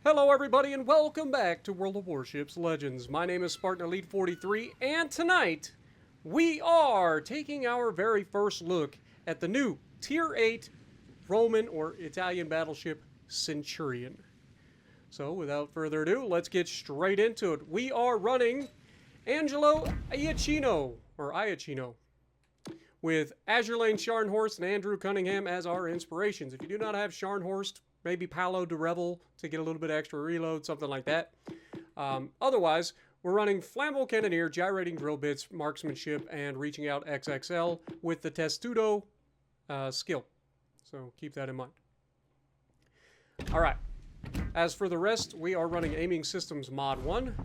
Hello everybody and welcome back to World of Warships Legends. My name is Spartan Elite 43 and tonight we are taking our very first look at the new Tier 8 Roman or Italian battleship Centurion. So without further ado, let's get straight into it. We are running Angelo Iacchino, with Azure Lane Scharnhorst and Andrew Cunningham as our inspirations. If you do not have Scharnhorst, maybe Paolo de Revel to get a little bit extra reload, something like that. Otherwise, we're running Flammable Cannoneer, Gyrating Drill Bits, Marksmanship, and Reaching Out XXL with the Testudo skill. So keep that in mind. Alright, as for the rest, we are running Aiming Systems Mod 1,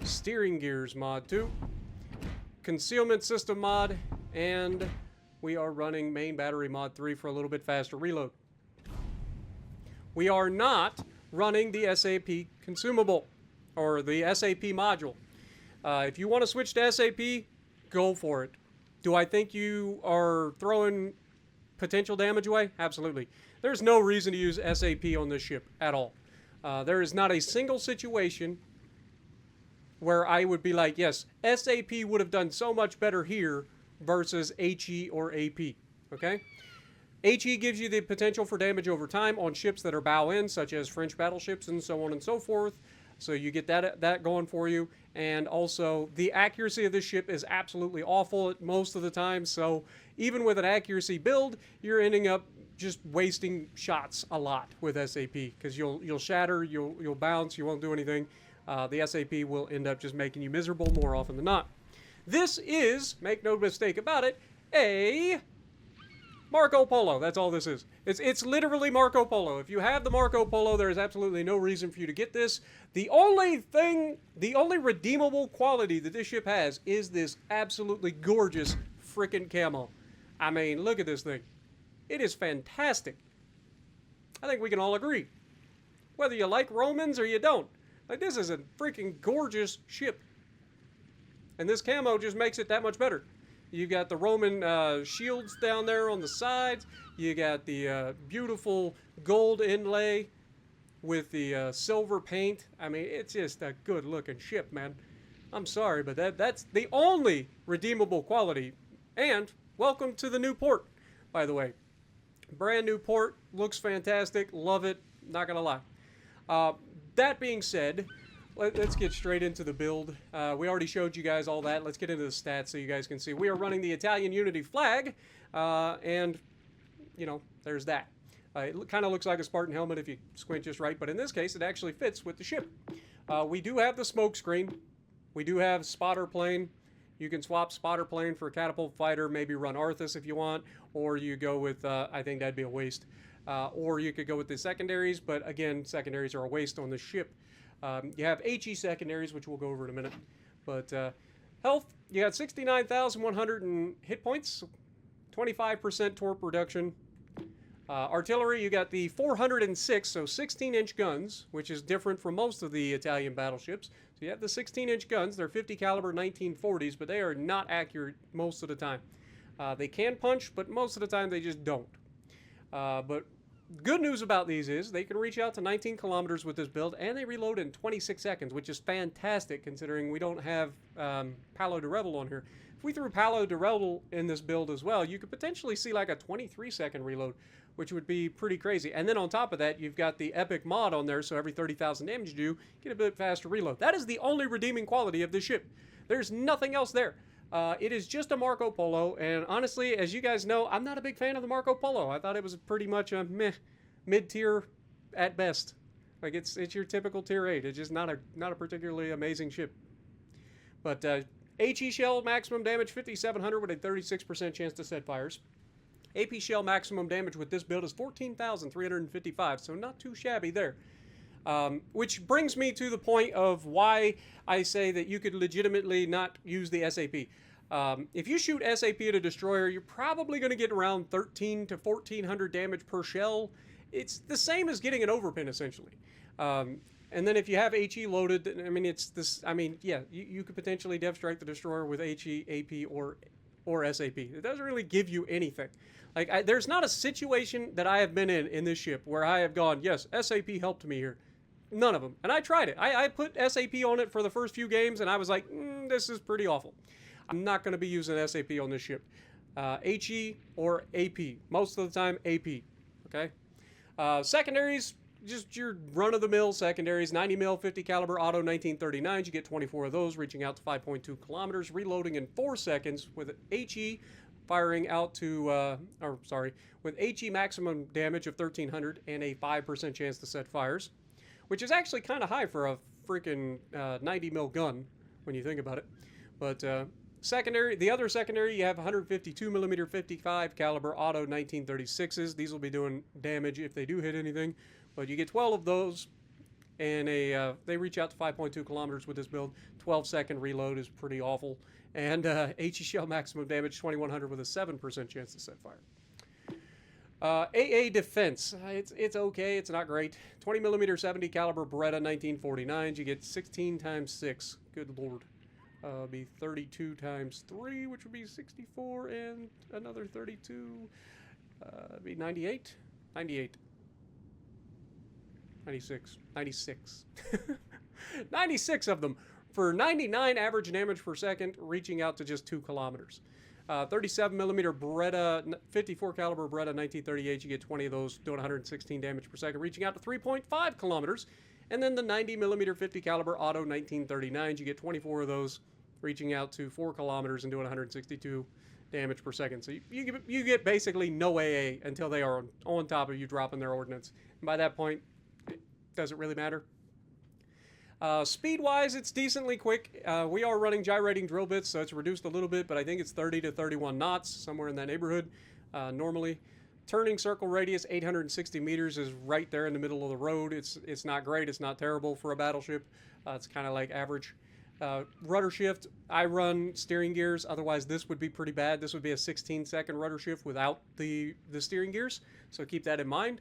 Steering Gears Mod 2, Concealment System Mod, and we are running Main Battery Mod 3 for a little bit faster reload. We are not running the SAP consumable, or the SAP module. If you want to switch to SAP, go for it. Do I think you are throwing potential damage away? Absolutely. There's no reason to use SAP on this ship at all. There is not a single situation where I would be like, yes, SAP would have done so much better here versus HE or AP, okay? HE gives you the potential for damage over time on ships that are bow-in, such as French battleships and so on and so forth. So you get that going for you. And also, the accuracy of this ship is absolutely awful most of the time. So even with an accuracy build, you're ending up just wasting shots a lot with SAP. Because you'll shatter, you'll bounce, you won't do anything. The SAP will end up just making you miserable more often than not. This is, make no mistake about it, a Marco Polo. That's all this is. It's literally Marco Polo. If you have the Marco Polo, there is absolutely no reason for you to get this. The only redeemable quality that this ship has is this absolutely gorgeous freaking camo. I mean, look at this thing. It is fantastic. I think we can all agree. Whether you like Romans or you don't. Like, this is a freaking gorgeous ship. And this camo just makes it that much better. You got the Roman shields down there on the sides. You got the beautiful gold inlay with the silver paint. I mean, it's just a good-looking ship, man. I'm sorry, but that's the only redeemable quality. And welcome to the new port, by the way. Brand new port. Looks fantastic. Love it. Not going to lie. That being said, let's get straight into the build. We already showed you guys all that. Let's get into the stats so you guys can see. We are running the Italian Unity flag, and, you know, there's that. It kind of looks like a Spartan helmet if you squint just right, but in this case, it actually fits with the ship. We do have the smoke screen. We do have spotter plane. You can swap spotter plane for a catapult fighter, maybe run Arthas if you want, or you go with, I think that'd be a waste. Or you could go with the secondaries, but again, secondaries are a waste on the ship. You have HE secondaries, which we'll go over in a minute. But health, you got 69,100 in hit points, 25% torp reduction. Artillery, you got the 406, so 16-inch guns, which is different from most of the Italian battleships. So you have the 16-inch guns. They're 50 caliber 1940s, but they are not accurate most of the time. They can punch, but most of the time they just don't. But good news about these is they can reach out to 19 kilometers with this build, and they reload in 26 seconds, which is fantastic considering we don't have Paolo de Revel on here. If we threw Paolo de Revel in this build as well, you could potentially see like a 23-second reload, which would be pretty crazy. And then on top of that, you've got the Epic mod on there, so every 30,000 damage you do, get a bit faster reload. That is the only redeeming quality of this ship. There's nothing else there. It is just a Marco Polo, and honestly, as you guys know, I'm not a big fan of the Marco Polo. I thought it was pretty much a mid-tier at best. Like, it's your typical tier 8. It's just not a particularly amazing ship. But HE shell maximum damage 5,700 with a 36% chance to set fires. AP shell maximum damage with this build is 14,355, so not too shabby there. Which brings me to the point of why I say that you could legitimately not use the SAP. If you shoot SAP at a destroyer, you're probably going to get around 1,300 to 1,400 damage per shell. It's the same as getting an overpin, essentially. And then if you have HE loaded, I mean, it's this. I mean, yeah, you could potentially dev strike the destroyer with HE, AP, or SAP. It doesn't really give you anything. Like, there's not a situation that I have been in this ship where I have gone, yes, SAP helped me here. None of them. And I tried it. I put SAP on it for the first few games, and I was like, this is pretty awful. I'm not going to be using SAP on this ship. HE or AP. Most of the time, AP. Okay? Secondaries, just your run-of-the-mill secondaries. 90 mil, 50 caliber auto 1939s. You get 24 of those, reaching out to 5.2 kilometers, reloading in 4 seconds with HE firing out to, with HE maximum damage of 1300 and a 5% chance to set fires, which is actually kind of high for a freaking 90 mil gun when you think about it. But secondary, the other secondary, you have 152 millimeter 55 caliber auto 1936s. These will be doing damage if they do hit anything, but you get 12 of those, and they reach out to 5.2 kilometers with this build. 12-second reload is pretty awful, and HE shell maximum damage 2100 with a 7% chance to set fire. AA defense, it's okay, it's not great. 20 millimeter 70 caliber Beretta 1949s. You get 16 times 6. Good lord. Be 32 times 3, which would be 64, and another 32. Be 98? 98. 96. 96. 96 of them for 99 average damage per second, reaching out to just 2 kilometers. 37 millimeter Beretta, 54 caliber Beretta 1938. You get 20 of those, doing 116 damage per second, reaching out to 3.5 kilometers. And then the 90 millimeter 50 caliber auto 1939s. You get 24 of those, reaching out to 4 kilometers and doing 162 damage per second. So you get basically no AA until they are on top of you dropping their ordnance. And by that point, it doesn't really matter. Speed-wise, it's decently quick. We are running gyrating drill bits, so it's reduced a little bit, but I think it's 30 to 31 knots, somewhere in that neighborhood, normally. Turning circle radius, 860 meters, is right there in the middle of the road. It's not great. It's not terrible for a battleship. It's kind of like average. Rudder shift, I run steering gears. Otherwise, this would be pretty bad. This would be a 16-second rudder shift without the steering gears, so keep that in mind.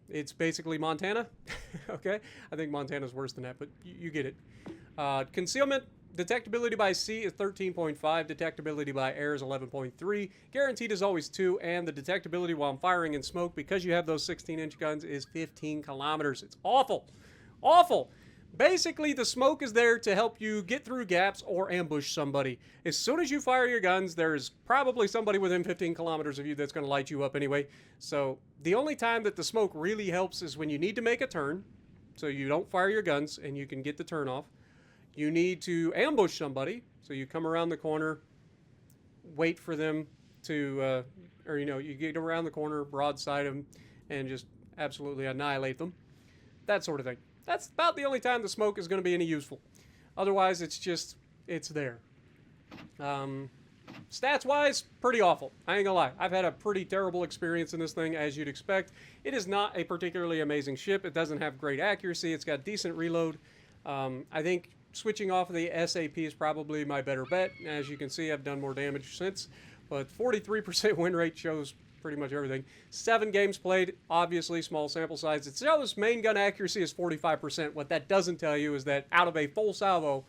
It's basically Montana. Okay, I think Montana's worse than that, but you get it. Concealment, detectability by sea is 13.5, detectability by air is 11.3, guaranteed is always 2, and the detectability while I'm firing in smoke, because you have those 16-inch guns, is 15 kilometers. It's awful. Awful. Basically, the smoke is there to help you get through gaps or ambush somebody. As soon as you fire your guns, there's probably somebody within 15 kilometers of you that's going to light you up anyway. So the only time that the smoke really helps is when you need to make a turn, so you don't fire your guns and you can get the turn off. You need to ambush somebody, so you come around the corner, wait for them to, you get around the corner, broadside them, and just absolutely annihilate them. That sort of thing. That's about the only time the smoke is going to be any useful. Otherwise, it's there. Stats-wise, pretty awful. I ain't gonna lie. I've had a pretty terrible experience in this thing, as you'd expect. It is not a particularly amazing ship. It doesn't have great accuracy. It's got decent reload. I think switching off of the SAP is probably my better bet. As you can see, I've done more damage since. But 43% win rate shows pretty much everything. 7 games played, obviously small sample size. It shows main gun accuracy is 45%. What that doesn't tell you is that out of a full salvo,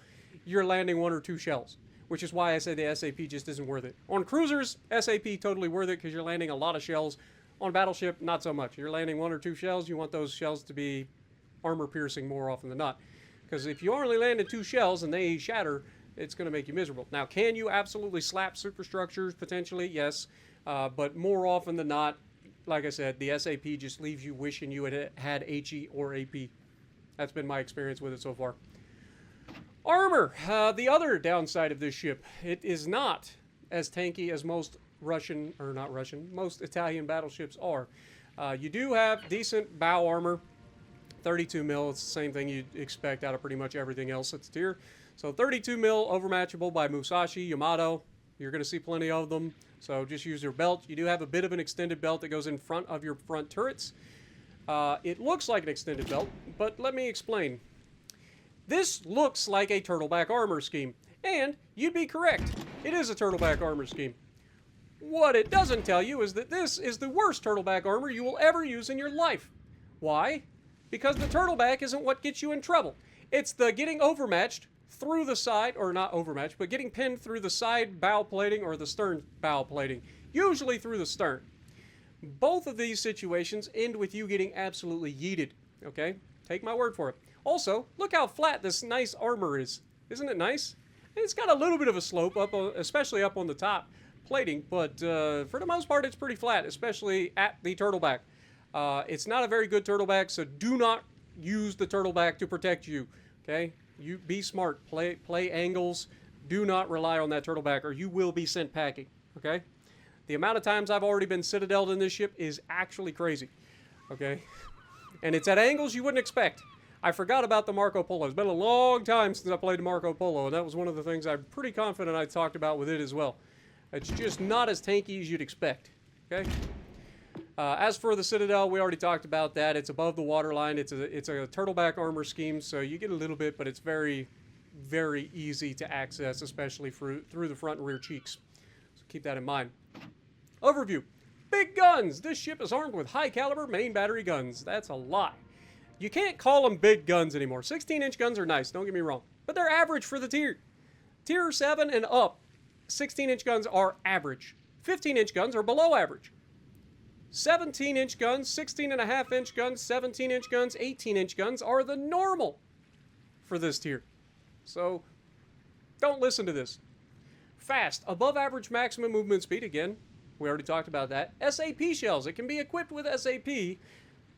you're landing 1 or 2 shells, which is why I say the SAP just isn't worth it. On cruisers, SAP totally worth it because you're landing a lot of shells. On Battleship, not so much. You're landing 1 or 2 shells. You want those shells to be armor piercing more often than not. Because if you only landed 2 shells and they shatter, it's going to make you miserable. Now, can you absolutely slap superstructures? Potentially, yes. But more often than not, like I said, the SAP just leaves you wishing you had HE or AP. That's been my experience with it so far. Armor, the other downside of this ship, it is not as tanky as most most Italian battleships are. You do have decent bow armor, 32 mil. It's the same thing you'd expect out of pretty much everything else that's tier. So 32 mil overmatchable by Musashi, Yamato. You're going to see plenty of them. So just use your belt. You do have a bit of an extended belt that goes in front of your front turrets. It looks like an extended belt, but let me explain. This looks like a turtleback armor scheme, and you'd be correct. It is a turtleback armor scheme. What it doesn't tell you is that this is the worst turtleback armor you will ever use in your life. Why? Because the turtleback isn't what gets you in trouble. It's the getting overmatched through the side, or not overmatched, but getting pinned through the side bow plating or the stern bow plating, usually through the stern. Both of these situations end with you getting absolutely yeeted, okay? Take my word for it. Also, look how flat this nice armor is. Isn't it nice? It's got a little bit of a slope, especially up on the top plating, but for the most part, it's pretty flat, especially at the turtleback. It's not a very good turtleback, so do not use the turtleback to protect you, okay? You be smart. Play angles. Do not rely on that turtleback, or you will be sent packing, okay? The amount of times I've already been citadeled in this ship is actually crazy, okay? And it's at angles you wouldn't expect. I forgot about the Marco Polo. It's been a long time since I played the Marco Polo, and that was one of the things I'm pretty confident I talked about with it as well. It's just not as tanky as you'd expect, okay? As for the Citadel, we already talked about that. It's above the waterline. It's a turtleback armor scheme, so you get a little bit, but it's very, very easy to access, especially through the front and rear cheeks. So keep that in mind. Overview. Big guns. This ship is armed with high-caliber main battery guns. That's a lie. You can't call them big guns anymore. 16-inch guns are nice, don't get me wrong. But they're average for the tier. Tier 7 and up, 16-inch guns are average. 15-inch guns are below average. 17-inch guns, 16.5-inch guns, 17-inch guns, 18-inch guns are the normal for this tier. So, don't listen to this. Fast. Above average maximum movement speed, again. We already talked about that. SAP shells. It can be equipped with SAP,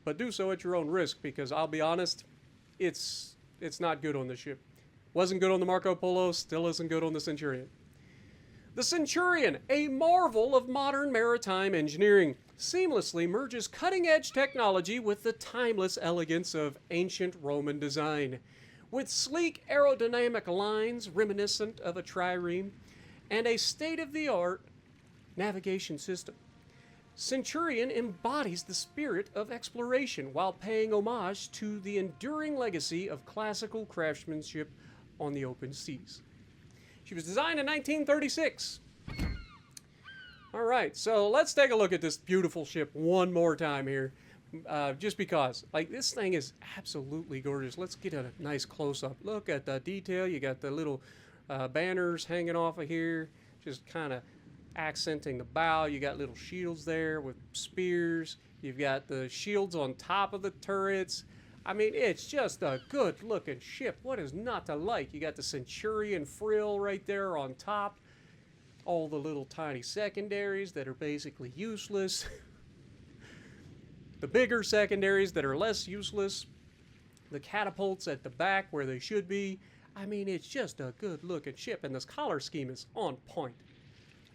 but do so at your own risk, because I'll be honest, it's not good on this ship. Wasn't good on the Marco Polo, still isn't good on the Centurion. The Centurion, a marvel of modern maritime engineering, seamlessly merges cutting-edge technology with the timeless elegance of ancient Roman design. With sleek aerodynamic lines reminiscent of a trireme and a state-of-the-art navigation system, Centurion embodies the spirit of exploration while paying homage to the enduring legacy of classical craftsmanship on the open seas. She was designed in 1936. All right, so let's take a look at this beautiful ship one more time here, just because. Like, this thing is absolutely gorgeous. Let's get a nice close-up. Look at the detail. You got the little banners hanging off of here, just kind of accenting the bow. You got little shields there with spears. You've got the shields on top of the turrets. I mean, it's just a good-looking ship. What is not to like? You got the Centurion frill right there on top. All the little tiny secondaries that are basically useless. The bigger secondaries that are less useless. The catapults at the back where they should be. I mean, it's just a good-looking ship, and this color scheme is on point.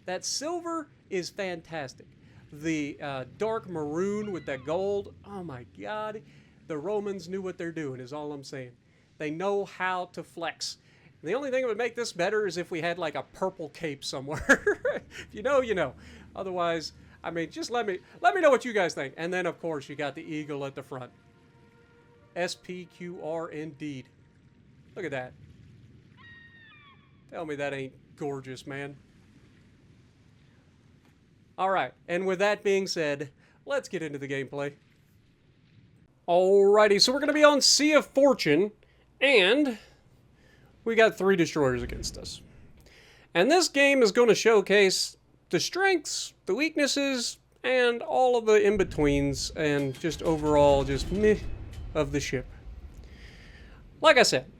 That silver is fantastic. The dark maroon with that gold, oh my God. The Romans knew what they're doing, is all I'm saying. They know how to flex. And the only thing that would make this better is if we had like a purple cape somewhere. If you know, you know. Otherwise, I mean, just let me know what you guys think. And then, of course, you got the eagle at the front. SPQR indeed. Look at that. Tell me that ain't gorgeous, man. All right, and with that being said, let's get into the gameplay. Alrighty, so we're going to be on Sea of Fortune, and we got 3 destroyers against us. And this game is going to showcase the strengths, the weaknesses, and all of the in-betweens, and just overall just meh of the ship. Like I said,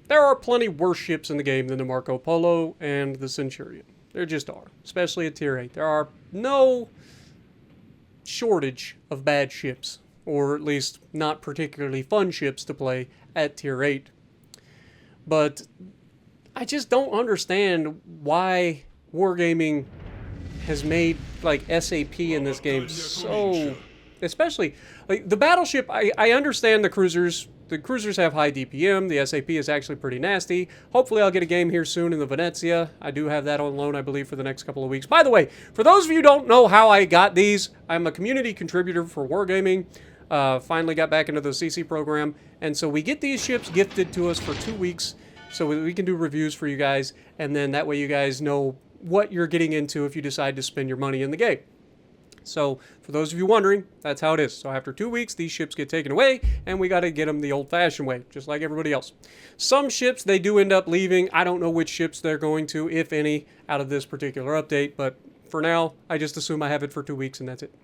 there are plenty worse ships in the game than the Marco Polo and the Centurion. There just are, especially at Tier 8. There are no shortage of bad ships, or at least not particularly fun ships to play at Tier 8. But I just don't understand why Wargaming has made, like, SAP in this game so... Especially, like, the Battleship, I understand the cruisers. The cruisers have high DPM. The SAP is actually pretty nasty. Hopefully I'll get a game here soon in the Venezia. I do have that on loan, I believe, for the next couple of weeks. By the way, for those of you who don't know how I got these, I'm a community contributor for Wargaming. Finally got back into the CC program. And so we get these ships gifted to us for 2 weeks so we can do reviews for you guys. And then that way you guys know what you're getting into if you decide to spend your money in the game. So, for those of you wondering, that's how it is. So after 2 weeks, these ships get taken away, and we got to get them the old-fashioned way, just like everybody else. Some ships, they do end up leaving. I don't know which ships they're going to, if any, out of this particular update. But for now, I just assume I have it for 2 weeks, and that's it.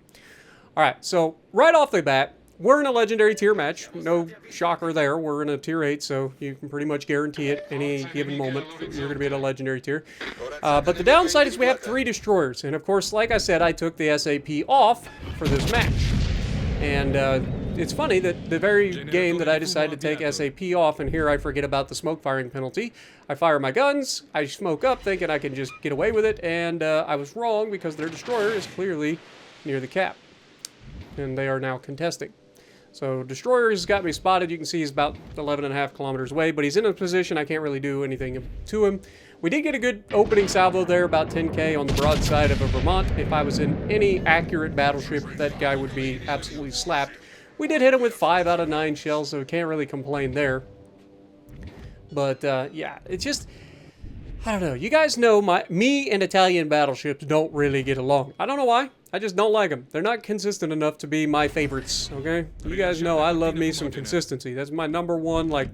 All right, so right off the bat, we're in a legendary tier match. No shocker there. We're in a tier 8, so you can pretty much guarantee it any given moment you're going to be at a legendary tier. But the downside is we have 3 destroyers. And of course, like I said, I took the SAP off for this match. And it's funny that the very game that I decided to take SAP off, and here I forget about the smoke firing penalty. I fire my guns, I smoke up thinking I can just get away with it, and I was wrong because their destroyer is clearly near the cap. And they are now contesting. So Destroyer has got me spotted. You can see he's about 11.5 kilometers away, but he's in a position I can't really do anything to him. We did get a good opening salvo there, about 10k on the broadside of a Vermont. If I was in any accurate battleship, that guy would be absolutely slapped. We did hit him with 5 out of 9 shells, so we can't really complain there. But yeah, it's just, I don't know. You guys know me and Italian battleships don't really get along. I don't know why. I just don't like them. They're not consistent enough to be my favorites, okay? You guys know I love me some consistency. That's my number one, like,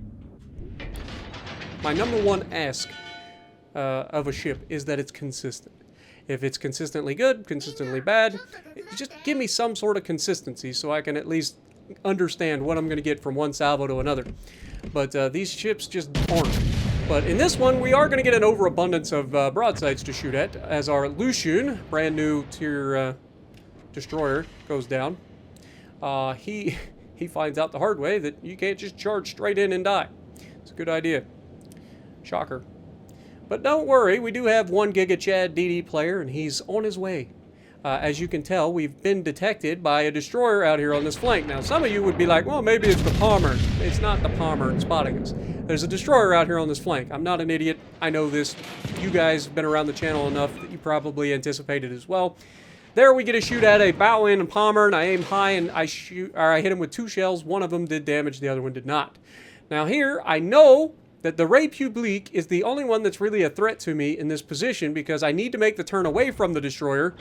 my number one ask of a ship is that it's consistent. If it's consistently good, consistently bad, just give me some sort of consistency so I can at least understand what I'm going to get from one salvo to another. But these ships just aren't. But in this one, we are going to get an overabundance of broadsides to shoot at, as our Lucian, brand new tier destroyer, goes down. He finds out the hard way that you can't just charge straight in and die. It's a good idea. Shocker. But don't worry, we do have 1 Giga Chad DD player, and he's on his way. As you can tell, we've been detected by a destroyer out here on this flank. Now, some of you would be like, well, maybe it's the Palmer. It's not the Palmer spotting us. There's a destroyer out here on this flank. I'm not an idiot. I know this. You guys have been around the channel enough that you probably anticipated as well. There we get a shoot at a bow-in and Palmer, and I aim high, and I hit him with 2 shells. One of them did damage, the other one did not. Now here, I know that the Ray Publique is the only one that's really a threat to me in this position because I need to make the turn away from the destroyer,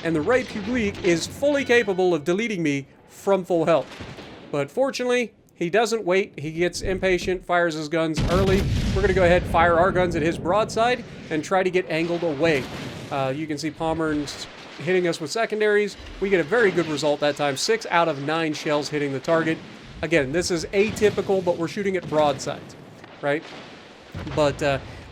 and the Ray Publique is fully capable of deleting me from full health. But fortunately, he doesn't wait. He gets impatient, fires his guns early. We're going to go ahead and fire our guns at his broadside and try to get angled away. You can see Palmer's hitting us with secondaries. We get a very good result that time. 6 out of 9 shells hitting the target. Again, this is atypical, but we're shooting at broadsides, right? But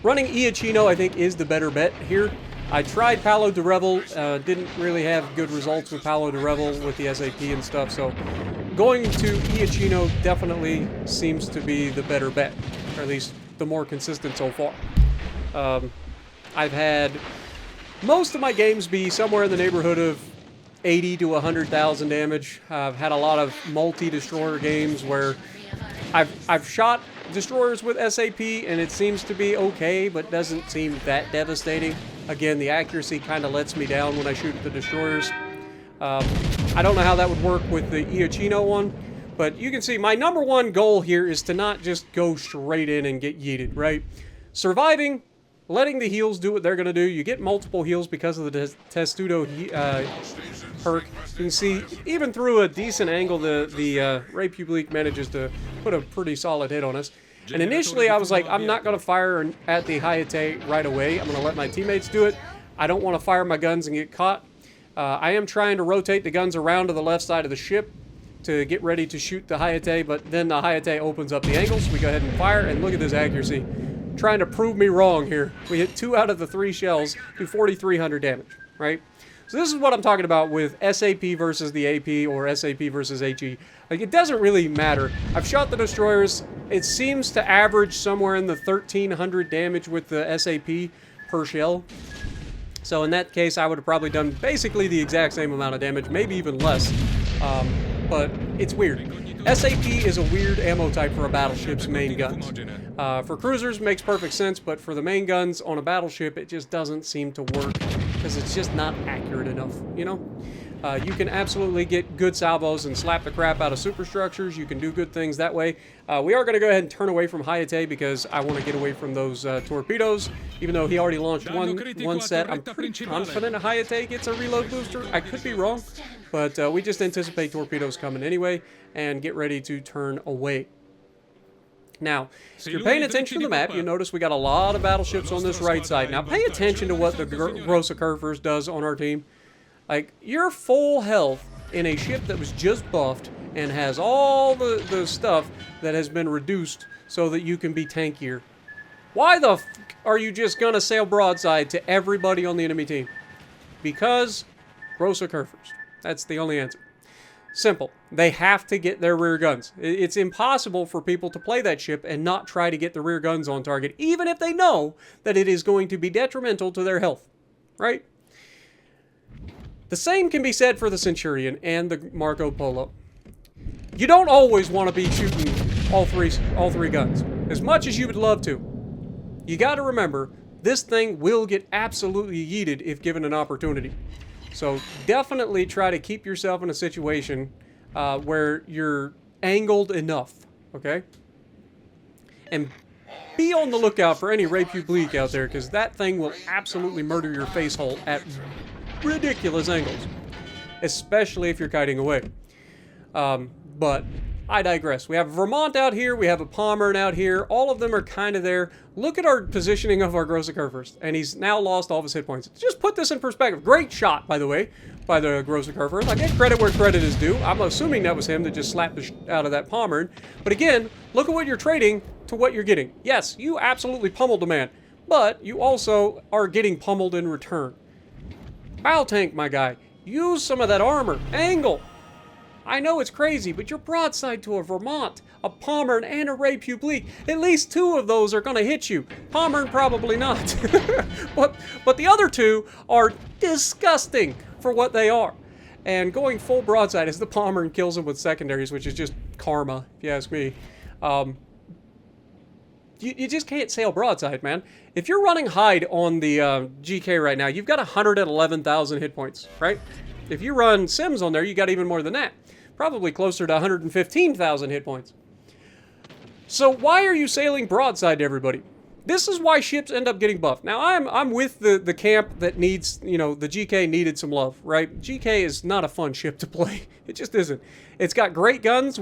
running Iachino, I think, is the better bet here. I tried Palo de Revel, didn't really have good results with Palo de Revel with the SAP and stuff, so going to Iachino definitely seems to be the better bet, or at least the more consistent so far. I've had most of my games be somewhere in the neighborhood of 80 to 100,000 damage. I've had a lot of multi-destroyer games where I've shot destroyers with SAP and it seems to be okay, but doesn't seem that devastating. Again, the accuracy kind of lets me down when I shoot the destroyers. I don't know how that would work with the Iachino one, but you can see my number one goal here is to not just go straight in and get yeeted, right? Surviving, letting the heals do what they're going to do. You get multiple heals because of the Testudo perk. You can see, even through a decent angle, the Ray Publique manages to put a pretty solid hit on us. And initially, I was like, I'm not going to fire at the Hayate right away. I'm going to let my teammates do it. I don't want to fire my guns and get caught. I am trying to rotate the guns around to the left side of the ship to get ready to shoot the Hayate, but then the Hayate opens up the angles. We go ahead and fire, and look at this accuracy. Trying to prove me wrong here. We hit 2 out of the 3 shells, do 4,300 damage, right? So this is what I'm talking about with SAP versus the AP or SAP versus HE. Like, it doesn't really matter. I've shot the destroyers. It seems to average somewhere in the 1,300 damage with the SAP per shell. So in that case, I would have probably done basically the exact same amount of damage, maybe even less. But it's weird. SAP is a weird ammo type for a battleship's main guns. For cruisers, makes perfect sense, but for the main guns on a battleship, it just doesn't seem to work because it's just not accurate enough, you know? You can absolutely get good salvos and slap the crap out of superstructures. You can do good things that way. We are going to go ahead and turn away from Hayate because I want to get away from those torpedoes. Even though he already launched one set, I'm pretty confident Hayate gets a reload booster. I could be wrong, but we just anticipate torpedoes coming anyway and get ready to turn away. Now, if you're paying attention to the map, you notice we got a lot of battleships on this right side. Now, pay attention to what the Grossa Curvers does on our team. Like, your full health in a ship that was just buffed and has all the stuff that has been reduced so that you can be tankier. Why the f are you just gonna sail broadside to everybody on the enemy team? Because gross occur first. That's the only answer. Simple. They have to get their rear guns. It's impossible for people to play that ship and not try to get the rear guns on target, even if they know that it is going to be detrimental to their health. Right? The same can be said for the Centurion and the Marco Polo. You don't always want to be shooting all three guns, as much as you would love to. You got to remember, this thing will get absolutely yeeted if given an opportunity. So definitely try to keep yourself in a situation where you're angled enough, okay? And be on the lookout for any Republique out there, because that thing will absolutely murder your face hole at ridiculous angles, especially if you're kiting away. But I digress. We have Vermont out here. We have a Pommern out here. All of them are kind of there. Look at our positioning of our Gross Occur First. And he's now lost all of his hit points. Just put this in perspective. Great shot, by the way, by the Gross Occur First. I get credit where credit is due. I'm assuming that was him that just slapped the out of that Pommern. But again, look at what you're trading to what you're getting. Yes, you absolutely pummeled the man. But you also are getting pummeled in return. Battle tank, my guy. Use some of that armor. Angle. I know it's crazy, but you're broadside to a Vermont, a Pommern, and a Republique. At least two of those are going to hit you. Pommern, probably not. but the other two are disgusting for what they are. And going full broadside as the Pommern kills them with secondaries, which is just karma, if you ask me. You just can't sail broadside, man. If you're running Hyde on the GK right now, you've got 111,000 hit points, right? If you run Sims on there, you got even more than that. Probably closer to 115,000 hit points. So why are you sailing broadside to everybody? This is why ships end up getting buffed. Now, I'm with the camp that needs, you know, the GK needed some love, right? GK is not a fun ship to play. It just isn't. It's got great guns,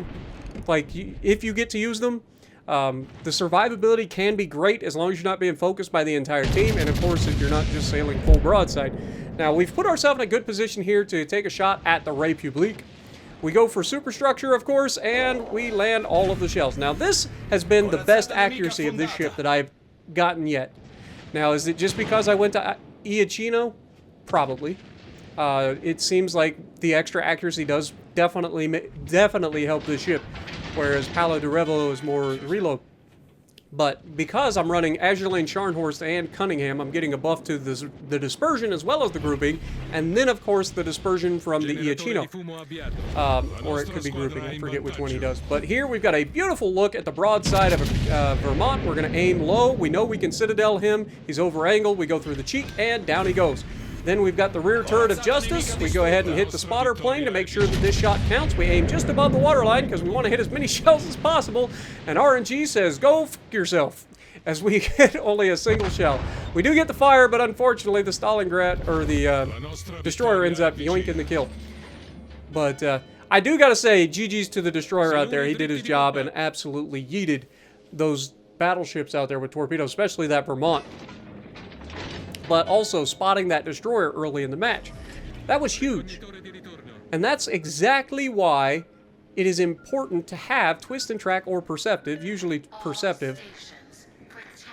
like, if you get to use them. The survivability can be great as long as you're not being focused by the entire team, and of course if you're not just sailing full broadside. Now, we've put ourselves in a good position here to take a shot at the Republique. We go for superstructure, of course, and we land all of the shells. Now, this has been the best accuracy of this ship that I've gotten yet. Now, is it just because I went to Iachino? Probably. It seems like the extra accuracy does definitely help this ship, whereas Palo de Revo is more reload. But because I'm running Azurlane, Scharnhorst, and Cunningham, I'm getting a buff to the dispersion as well as the grouping, and then, of course, the dispersion from the Iachino. Or it could be grouping, I forget which one he does. But here we've got a beautiful look at the broadside of Vermont. We're going to aim low. We know we can Citadel him. He's over-angled. We go through the cheek, and down he goes. Then we've got the rear turret of Justice. We go ahead and hit the spotter plane to make sure that this shot counts. We aim just above the waterline because we want to hit as many shells as possible. And RNG says, go f yourself, as we hit only a single shell. We do get the fire, but unfortunately the Stalingrad, or the Destroyer, ends up yoinking the kill. But I do got to say, GG's to the Destroyer out there. He did his job and absolutely yeeted those battleships out there with torpedoes, especially that Vermont. But also spotting that destroyer early in the match. That was huge. And that's exactly why it is important to have Twist and Track or Perceptive, usually Perceptive,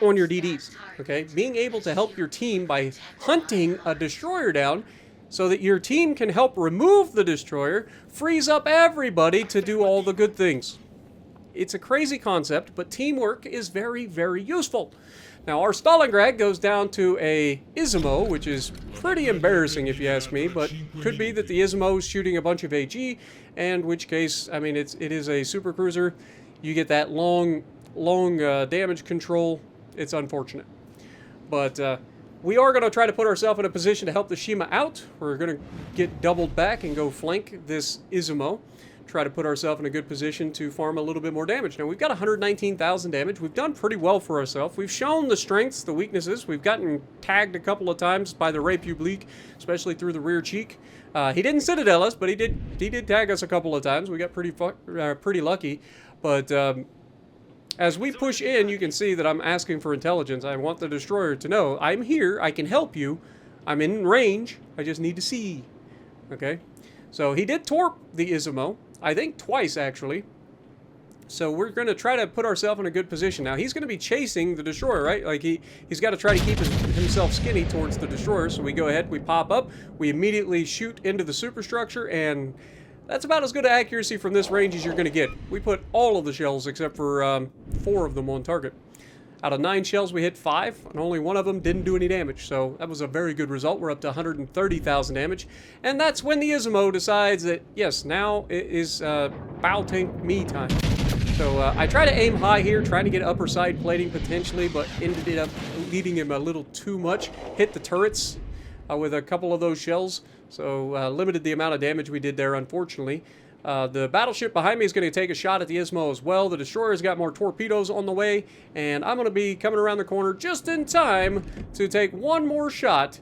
on your DDs. Okay? Being able to help your team by hunting a destroyer down so that your team can help remove the destroyer, frees up everybody to do all the good things. It's a crazy concept, but teamwork is very, very useful. Now, our Stalingrad goes down to a Izumo, which is pretty embarrassing if you ask me, but could be that the Izumo is shooting a bunch of AG, and which case, I mean, it is a super cruiser. You get that long damage control. It's unfortunate. But we are going to try to put ourselves in a position to help the Shima out. We're going to get doubled back and go flank this Izumo. Try to put ourselves in a good position to farm a little bit more damage. Now, we've got 119,000 damage. We've done pretty well for ourselves. We've shown the strengths, the weaknesses. We've gotten tagged a couple of times by the Republique, especially through the rear cheek. He didn't Citadel us, but he did tag us a couple of times. We got pretty lucky. But as we push in, you can see that I'm asking for intelligence. I want the Destroyer to know, I'm here, I can help you. I'm in range, I just need to see. Okay? So he did torp the Izumo. I think twice, actually. So we're going to try to put ourselves in a good position. Now, he's going to be chasing the destroyer, right? Like, he's got to try to keep himself skinny towards the destroyer. So we go ahead, we pop up, we immediately shoot into the superstructure, and that's about as good an accuracy from this range as you're going to get. We put all of the shells, except for 4 of them on target. Out of 9 shells, we hit 5, and only 1 of them didn't do any damage. So that was a very good result. We're up to 130,000 damage. And that's when the Ismo decides that, yes, now it is bow tank me time. So I try to aim high here, trying to get upper side plating potentially, but ended up leading him a little too much. Hit the turrets with a couple of those shells. So limited the amount of damage we did there, unfortunately. The battleship behind me is going to take a shot at the Ismo as well. The destroyer's got more torpedoes on the way, and I'm going to be coming around the corner just in time to take one more shot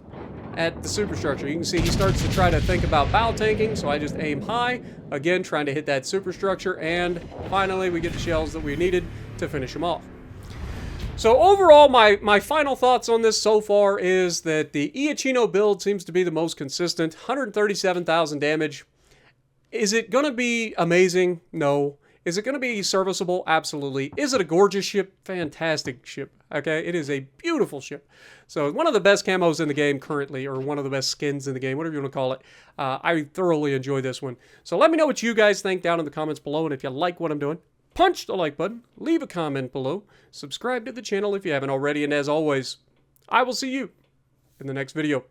at the superstructure. You can see he starts to try to think about bow tanking, so I just aim high, again trying to hit that superstructure, and finally we get the shells that we needed to finish him off. So overall, my final thoughts on this so far is that the Iachino build seems to be the most consistent. 137,000 damage. Is it going to be amazing? No. Is it going to be serviceable? Absolutely. Is it a gorgeous ship? Fantastic ship. Okay, it is a beautiful ship. So one of the best camos in the game currently, or one of the best skins in the game, whatever you want to call it. I thoroughly enjoy this one. So let me know what you guys think down in the comments below, and if you like what I'm doing, punch the like button, leave a comment below, subscribe to the channel if you haven't already, and as always, I will see you in the next video.